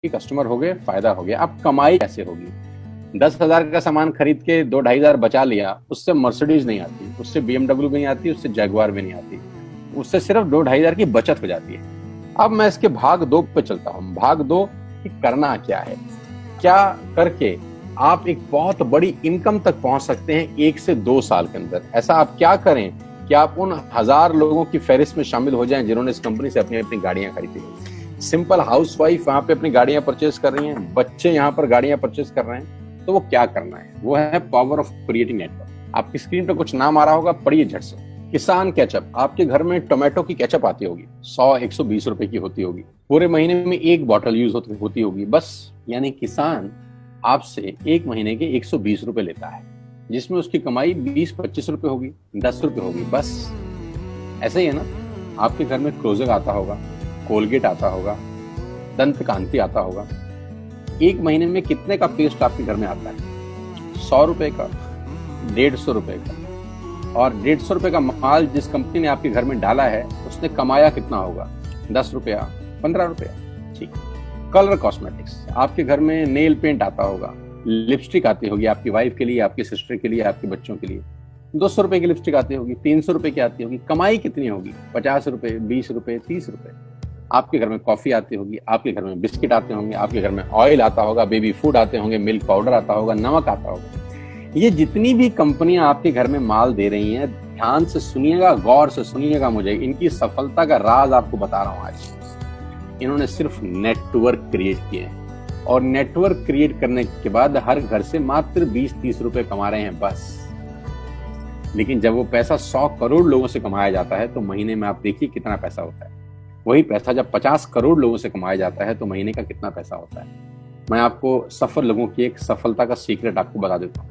Customer हो गए, फायदा हो गया। अब कमाई कैसे होगी? 10,000 का सामान खरीद के 2-2,500 बचा लिया, उससे मर्सिडीज नहीं आती, उससे BMW भी नहीं आती, उससे जैगवार भी नहीं आती, उससे सिर्फ 2-2,500 की बचत हो जाती है। अब मैं इसके भाग 2 पे चलता हूँ। भाग 2 कि करना क्या है, क्या करके आप एक बहुत बड़ी इनकम तक पहुंच सकते हैं 1 से 2 साल के अंदर। ऐसा आप क्या करें कि आप उन 1000 लोगों की फहरिस्त में शामिल हो जाएं जिन्होंने इस कंपनी से अपनी अपनी गाड़ियां खरीदी। सिंपल हाउसवाइफ वहां पे अपनी गाड़ियां परचेज कर रही हैं, बच्चे यहाँ पर गाड़ियां परचेज कर रहे हैं, तो वो क्या करना है? वो है पावर ऑफ क्रिएटिंग नेटवर्क। आपकी स्क्रीन पर कुछ नाम आ रहा होगा, पढ़िए झट से। किसान केचप, आपके घर में टोमेटो की केचप आती होगी, 100-120 रुपए की होती होगी, पूरे महीने में 1 बॉटल यूज होती होगी बस। यानी किसान आपसे 1 महीने के 120 रुपए लेता है, जिसमें उसकी कमाई 20-25 रुपए होगी, 10 रुपए होगी बस। ऐसे ही है ना? आपके घर में क्लोजर आता होगा, कोलगेट आता होगा, दंत कांति आता होगा। 1 महीने में कितने का पेस्ट आपके घर में आता है? 100 रुपए का, 150 रुपए का। और 150 रुपए का माल जिस कंपनी ने आपके घर में डाला है, उसने कमाया कितना होगा? 10 रुपया, 15 रुपया। ठीक। कलर कॉस्मेटिक्स, आपके घर में नेल पेंट आता होगा, लिपस्टिक आती होगी आपकी वाइफ के लिए, आपकी सिस्टर के लिए, आपके बच्चों के लिए। 200 रुपए की लिपस्टिक आती होगी, 300 रुपए की आती होगी। कमाई कितनी होगी? 50 रुपए, 20 रुपए, 30 रुपए। आपके घर में कॉफी आती होगी, आपके घर में बिस्किट आते होंगे, आपके घर में ऑयल आता होगा, बेबी फूड आते होंगे, मिल्क पाउडर आता होगा, नमक आता होगा। ये जितनी भी कंपनियां आपके घर में माल दे रही हैं, ध्यान से सुनिएगा, गौर से सुनिएगा मुझे। इनकी सफलता का राज आपको बता रहा हूं आज। इन्होंने सिर्फ नेटवर्क क्रिएट किए हैं, और नेटवर्क क्रिएट करने के बाद हर घर से मात्र 20-30 रुपए कमा रहे हैं बस। लेकिन जब वो पैसा 100 करोड़ लोगों से कमाया जाता है, तो महीने में आप देखिए कितना पैसा होता है। वही पैसा जब 50 करोड़ लोगों से कमाया जाता है, तो महीने का कितना पैसा होता है। मैं आपको सफल लोगों की एक सफलता का सीक्रेट आपको बता देता हूँ।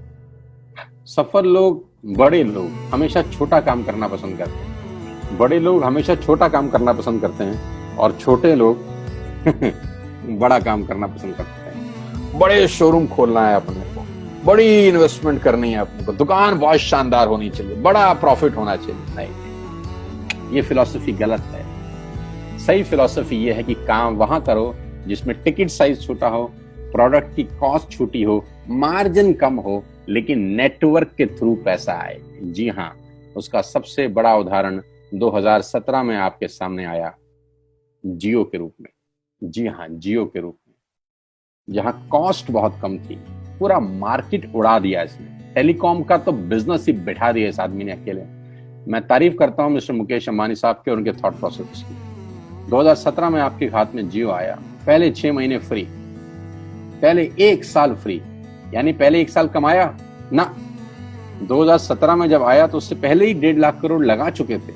सफल लोग, बड़े लोग हमेशा छोटा काम करना पसंद करते हैं। बड़े लोग हमेशा छोटा काम करना पसंद करते हैं, और छोटे लोग बड़ा काम करना पसंद करते हैं। बड़े शोरूम खोलना है अपने को, बड़ी इन्वेस्टमेंट करनी है अपने को, दुकान बहुत शानदार होनी चाहिए, बड़ा प्रॉफिट होना चाहिए। नहीं, ये फिलॉसफी गलत है। सही फिलॉसफी ये है कि काम वहां करो जिसमें टिकट साइज छोटा हो, प्रोडक्ट की कॉस्ट छोटी हो, मार्जिन कम हो, लेकिन नेटवर्क के थ्रू पैसा आए। जी हाँ, उसका सबसे बड़ा उदाहरण 2017 में आपके सामने आया, जियो के रूप में। जी हाँ, जियो के रूप में, जहां कॉस्ट बहुत कम थी, पूरा मार्केट उड़ा दिया इसने। टेलीकॉम का तो बिजनेस ही बैठा दिया इस आदमी ने अकेले। मैं तारीफ करता हूं मिस्टर मुकेश अंबानी साहब के और उनके थॉट प्रोसेस की। 2017 में आपके हाथ में जियो आया, पहले 6 महीने फ्री, पहले 1 साल फ्री। यानी पहले 1 साल कमाया ना। 2017 में जब आया तो उससे पहले ही 1.5 लाख करोड़ लगा चुके थे।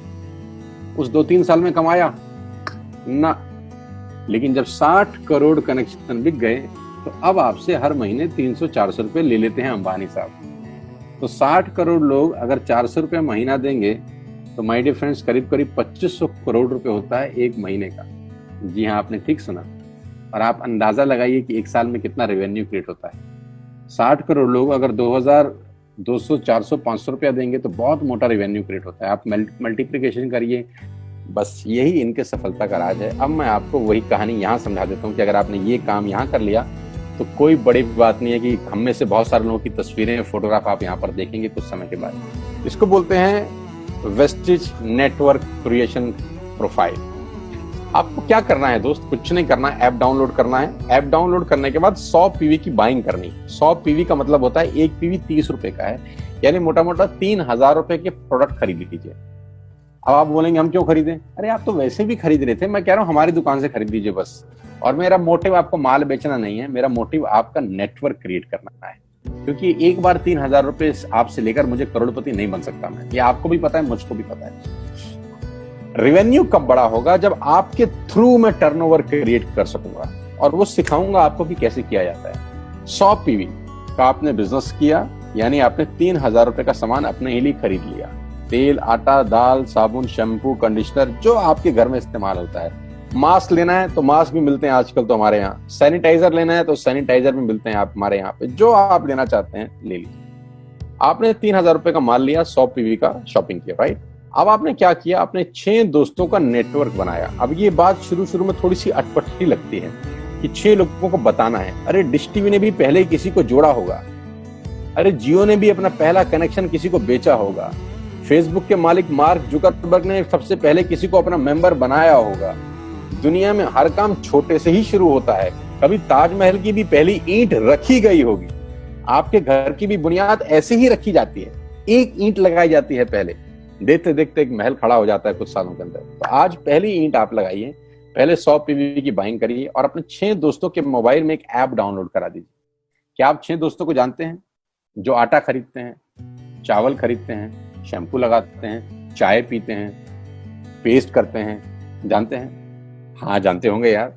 उस 2-3 साल में कमाया ना। लेकिन जब 60 करोड़ कनेक्शन बिक गए, तो अब आपसे हर महीने 300-400 रुपए ले लेते हैं अंबानी साहब। तो 60 करोड़ लोग अगर 400 रुपए महीना देंगे, तो माय डियर फ्रेंड्स, करीब करीब 2500 करोड़ रुपए होता है 1 महीने का। जी हाँ, आपने ठीक सुना। और आप अंदाजा लगाइए कि 1 साल में कितना रेवेन्यू क्रिएट होता है। 60 करोड़ लोग अगर 2200, 400, 500 रुपया देंगे, तो बहुत मोटा रेवेन्यू क्रिएट होता है। आप मल्टीप्लिकेशन करिए। बस यही इनके सफलता का राज है। अब मैं आपको वही कहानी यहाँ समझा देता हूँ कि अगर आपने ये काम यहाँ कर लिया, तो कोई बड़ी बात नहीं है कि हम में से बहुत सारे लोगों की तस्वीरें, फोटोग्राफ आप यहाँ पर देखेंगे कुछ समय के बाद। इसको बोलते हैं वेस्टिज नेटवर्क क्रिएशन प्रोफाइल। आपको क्या करना है दोस्त? कुछ नहीं करना है, ऐप डाउनलोड करना है। ऐप डाउनलोड करने के बाद 100 पीवी की बाइंग करनी है। 100 पीवी का मतलब होता है 1 पीवी 30 रुपए का है, यानी मोटा मोटा 3000 रुपए के प्रोडक्ट खरीद लीजिए। अब आप बोलेंगे हम क्यों खरीदें? अरे आप तो वैसे भी खरीद रहे थे, मैं कह रहा हूँ हमारी दुकान से खरीद लीजिए बस। और मेरा मोटिव आपको माल बेचना नहीं है, मेरा मोटिव आपका नेटवर्क क्रिएट करना है। क्योंकि एक बार 3000 रुपए आपसे लेकर मुझे करोड़पति नहीं बन सकता मैं, ये आपको भी पता है, मुझको भी पता है। रेवेन्यू कब बड़ा होगा? जब आपके थ्रू मैं टर्नओवर क्रिएट कर सकूंगा, और वो सिखाऊंगा आपको कि कैसे किया जाता है। 100 पीवी का आपने बिजनेस किया, यानी आपने 3000 रुपए का सामान अपने ही लिए खरीद लिया। तेल, आटा, दाल, साबुन, शैम्पू, कंडीशनर, जो आपके घर में इस्तेमाल होता है। मास्क लेना है तो मास्क भी मिलते हैं आजकल तो हमारे यहाँ। सैनिटाइजर लेना है तो सैनिटाइजर भी मिलते हैं आप हमारे यहाँ पे। जो आप लेना चाहते हैं ले लीजिए। आपने 3000 रुपए का माल लिया, 100 पीवी का शॉपिंग किया, राइट? अब आपने क्या किया? आपने 6 दोस्तों का नेटवर्क बनाया। अब ये बात शुरू शुरू में थोड़ी सी अटपटी लगती है, कि 6 लोगों को बताना है। अरे डिश टीवी ने भी पहले किसी को जोड़ा होगा, अरे जियो ने भी अपना पहला कनेक्शन किसी को बेचा होगा, फेसबुक के मालिक मार्क जुकरबर्ग ने सबसे पहले किसी को अपना मेंबर बनाया होगा। दुनिया में हर काम छोटे से ही शुरू होता है। कभी ताजमहल की भी पहली ईंट रखी गई होगी, आपके घर की भी बुनियाद ऐसे ही रखी जाती है, एक ईंट लगाई जाती है पहले, देखते देखते एक महल खड़ा हो जाता है कुछ सालों के अंदर। तो आज पहली ईंट आप लगाइए, पहले 100 पीवी की बाइंग करिए और अपने 6 दोस्तों के मोबाइल में एक ऐप डाउनलोड करा दीजिए। क्या आप 6 दोस्तों को जानते हैं जो आटा खरीदते हैं, चावल खरीदते हैं, शैम्पू लगाते हैं, चाय पीते हैं, पेस्ट करते हैं? जानते हैं? हाँ जानते होंगे यार।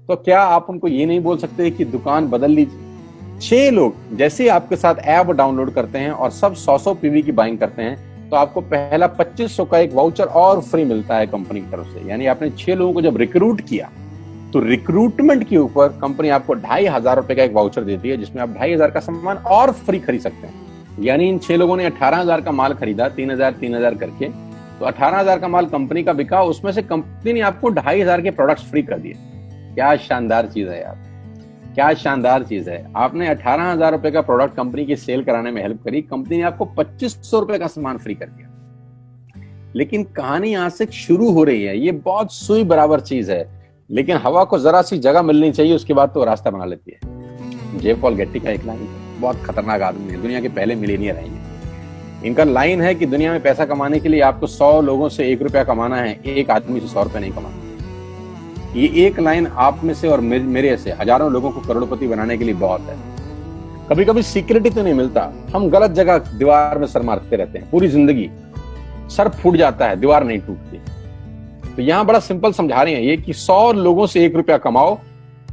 तो क्या आप उनको ये नहीं बोल सकते कि दुकान बदल लीजिए? 6 लोग जैसे आपके साथ ऐप डाउनलोड करते हैं और सब 100 पीवी की बाइंग करते हैं तो आपको पहला 2500 का एक वाउचर और फ्री मिलता है कंपनी की तरफ से। यानी आपने 6 लोगों को जब रिक्रूट किया तो रिक्रूटमेंट के ऊपर कंपनी आपको 2500 रुपए का एक वाउचर देती है जिसमें आप 2500 का सामान और फ्री खरीद सकते हैं। यानी इन 6 लोगों ने 18,000 का माल खरीदा, 3,000 करके, तो 18,000 का माल कंपनी का बिका, उसमें से कंपनी ने आपको 2500 के प्रोडक्ट्स फ्री कर दिए। क्या शानदार चीज है यार, क्या शानदार चीज है। आपने 18,000 रुपए का प्रोडक्ट कंपनी की सेल कराने में हेल्प करी, कंपनी ने आपको 2500 रुपए का सामान फ्री कर दिया। लेकिन कहानी यहां से शुरू हो रही है। ये बहुत सुई बराबर चीज है, लेकिन हवा को जरा सी जगह मिलनी चाहिए, उसके बाद तो रास्ता बना लेती है। जे पॉल गेट्टी का एक लाइन, बहुत खतरनाक आदमी है, दुनिया के पहले मिलियनियर हैं। इनका लाइन है कि दुनिया में पैसा कमाने के लिए आपको 100 लोगों से 1 रुपया कमाना है, एक आदमी से 100 रुपया नहीं कमाना। ये एक लाइन आप में से और मेरे से हजारों लोगों को करोड़पति बनाने के लिए बहुत है। कभी कभी सिक्योरिटी तो नहीं मिलता, हम गलत जगह दीवार में सर मारते रहते हैं, पूरी जिंदगी सर फूट जाता है, दीवार नहीं टूटती। तो यहां बड़ा सिंपल समझा रहे हैं ये कि 100 लोगों से 1 रुपया कमाओ,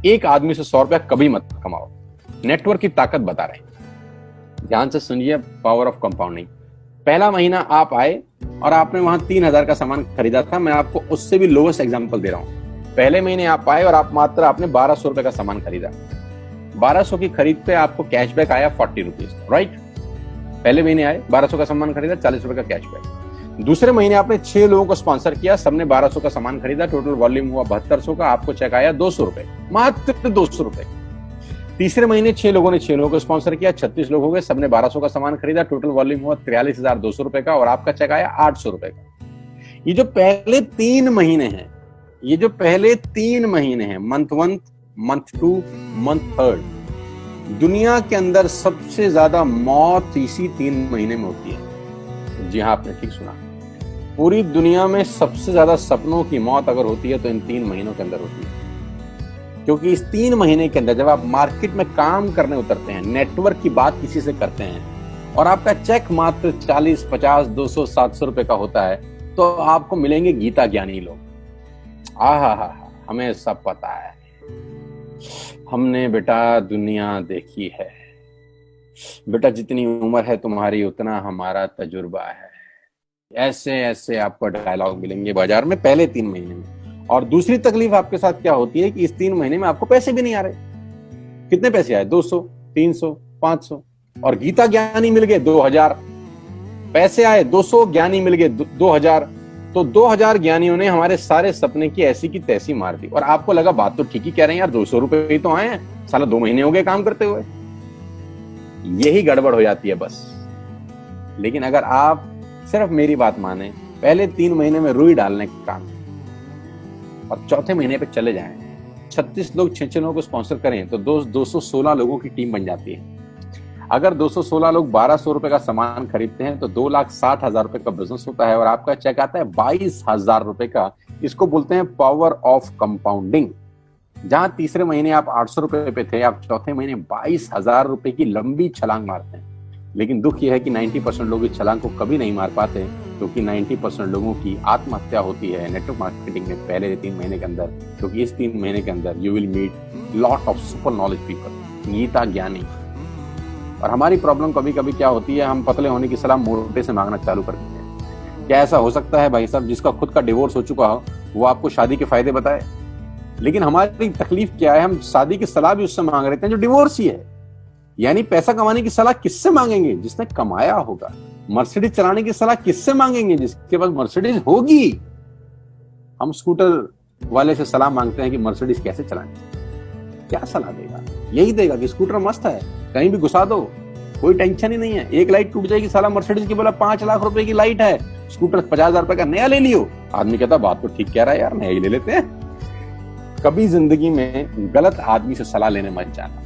एक आदमी से 100 रुपया कभी मत कमाओ। नेटवर्क की ताकत बता रहे हैं, ध्यान से सुनिए, पावर ऑफ कंपाउंडिंग। पहला महीना आप आए और आपने वहां 3,000 का सामान खरीदा था, मैं आपको उससे भी लोएस्ट एग्जांपल दे रहा हूं। पहले महीने आप आए और आप मात्र आपने 1200 रुपए का सामान खरीदा, 1200 की खरीद पे आपको कैशबैक आया 40 रुपीज, राइट? पहले महीने आए, 1200 का सामान खरीदा, 40 रुपए का कैशबैक। दूसरे महीने आपने 6 लोगों को स्पॉन्सर किया, सबने 1200 का सामान खरीदा, टोटल वॉल्यूम हुआ 7200 का, आपको चेक आया 200 रुपए, मात्र 200 रुपए। तीसरे महीने 6 लोगों ने 6 लोगों को स्पॉन्सर किया, 36 लोग हो गए, सबने 1200 का सामान खरीदा, टोटल वॉल्यूम हुआ 43,200 रुपए का, और आपका चेक आया 800 रुपए का। ये जो पहले 3 महीने हैं, ये जो पहले 3 महीने हैं, मंथ 1, मंथ 2, मंथ 3, दुनिया के अंदर सबसे ज्यादा मौत इसी 3 महीने में होती है। जी हाँ, आपने ठीक सुना, पूरी दुनिया में सबसे ज्यादा सपनों की मौत अगर होती है तो इन 3 महीनों के अंदर होती है। क्योंकि इस 3 महीने के अंदर जब आप मार्केट में काम करने उतरते हैं, नेटवर्क की बात किसी से करते हैं और आपका चेक मात्र 40, 50, 200, 700 रुपए का होता है, तो आपको मिलेंगे गीता ज्ञानी लोग। आहा, हमें सब पता है, हमने बेटा दुनिया देखी है, बेटा जितनी उम्र है तुम्हारी उतना हमारा तजुर्बा है। ऐसे ऐसे आपको डायलॉग मिलेंगे बाजार में पहले 3 महीने में। और दूसरी तकलीफ आपके साथ क्या होती है कि इस 3 महीने में आपको पैसे भी नहीं आ रहे। कितने पैसे आए? 200, 300, 500, और गीता ज्ञानी मिल गए 2000। पैसे आए 200, ज्ञानी मिल गए 2000, तो 2000 ज्ञानियों ने हमारे सारे सपने की ऐसी की तैसी मार दी। और आपको लगा बात तो ठीक ही कह रहे हैं यार, 200 रुपए ही तो आए हैं, साला 2 महीने हो गए काम करते हुए। यही गड़बड़ हो जाती है बस। लेकिन अगर आप सिर्फ मेरी बात माने, पहले 3 महीने में रुई डालने का काम और चौथे महीने पे चले जाएं, 36 लोग 6 लोगों को स्पॉन्सर करें तो 216 लोगों की टीम बन जाती है। अगर 216 लोग 1200 रुपए का सामान खरीदते हैं तो 2,60,000 रुपए का बिजनेस होता है और आपका चेक आता है 22,000 रुपए का। इसको बोलते हैं पावर ऑफ कंपाउंडिंग। जहां तीसरे महीने आप 800 रुपए पे थे, आप चौथे महीने 22,000 रुपए की लंबी छलांग मारते हैं। लेकिन दुख यह है कि 90% लोग इस छलांग को कभी नहीं मार पाते, क्योंकि 90% लोगों की आत्महत्या होती है नेटवर्क मार्केटिंग में पहले 3 महीने के अंदर। क्योंकि इस 3 महीने के अंदर you will meet lot of super knowledge people, Gita ज्ञानी। और हमारी प्रॉब्लम कभी कभी क्या होती है, हम पतले होने की सलाह मोटे से मांगना चालू करते हैं। क्या ऐसा हो सकता है भाई साहब, जिसका खुद का डिवोर्स हो चुका हो वो आपको शादी के फायदे बताए? लेकिन हमारी तकलीफ क्या है, हम शादी की सलाह भी उससे मांग रहे थे जो डिवोर्स ही है। यानी पैसा कमाने की सलाह किससे मांगेंगे? जिसने कमाया होगा। मर्सिडीज चलाने की सलाह किससे मांगेंगे? जिसके पास मर्सिडीज होगी। हम स्कूटर वाले से सलाह मांगते हैं कि मर्सिडीज कैसे चलाएं। क्या सलाह देगा? यही देगा कि स्कूटर मस्त है, कहीं भी घुसा दो, कोई टेंशन ही नहीं है। एक लाइट टूट जाएगी, साला मर्सिडीज की बोला 5 लाख रुपए की लाइट है, स्कूटर 50,000 रुपए का नया ले लियो। आदमी कहता बात तो ठीक कह रहा है यार, नया ही ले लेते हैं। कभी जिंदगी में गलत आदमी से सलाह लेने मत जाना।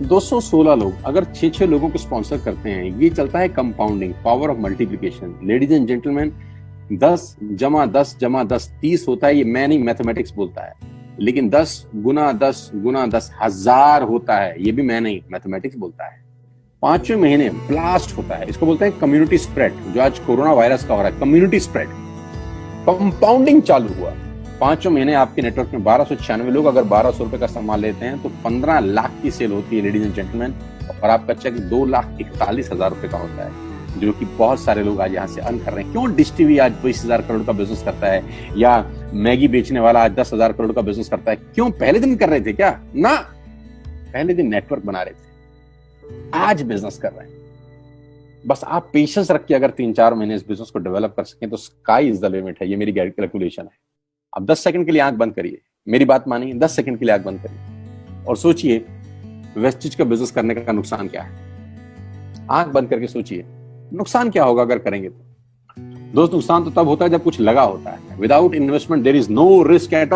216 लोग अगर 6-6 लोगों को स्पॉन्सर करते हैं, ये चलता है compounding, power of multiplication. Ladies and gentleman, 10 जमा 10 जमा 10 30 होता है। ये मैं नहीं, मैथमेटिक्स बोलता है। लेकिन 10 गुना 10 गुना 10 1000 होता है। ये भी मैं नहीं, मैथमेटिक्स बोलता है। 5वें महीने ब्लास्ट होता है, इसको बोलते हैं कम्युनिटी स्प्रेड, जो आज कोरोना वायरस का हो रहा है। कम्युनिटी स्प्रेड, कंपाउंडिंग चालू हुआ। 5वें महीने आपके नेटवर्क में 1296 लोग अगर 1200 रुपए का सामान लेते हैं तो 15 लाख की सेल होती है लेडीज एंड जेंटलमैन। और आपका चेक 2,41,000 रुपए का होता है, जो कि बहुत सारे लोग आज यहाँ से अर्न कर रहे हैं। क्यों डिश टीवी आज 20,000 करोड़ का बिजनेस करता है, या मैगी बेचने वाला आज 10,000 करोड़ का बिजनेस करता है? क्यों? पहले दिन कर रहे थे क्या? ना, पहले दिन नेटवर्क बना रहे थे, आज बिजनेस कर रहे हैं। बस आप पेशेंस रख के अगर 3-4 महीने इस बिजनेस को डेवलप कर सकें तो स्काई इज द लिमिट है। ये मेरी कैलकुलेशन है। अब 10 सेकंड के लिए आंख बंद करिए, मेरी बात मानिए, 10 सेकंड के लिए आंख बंद करिए और सोचिए वेस्टेज का बिजनेस करने का नुकसान क्या है। आंख बंद करके सोचिए नुकसान क्या होगा अगर करेंगे तो। दोस्त, नुकसान तो तब होता है जब कुछ लगा होता है। Without investment there is no risk at all.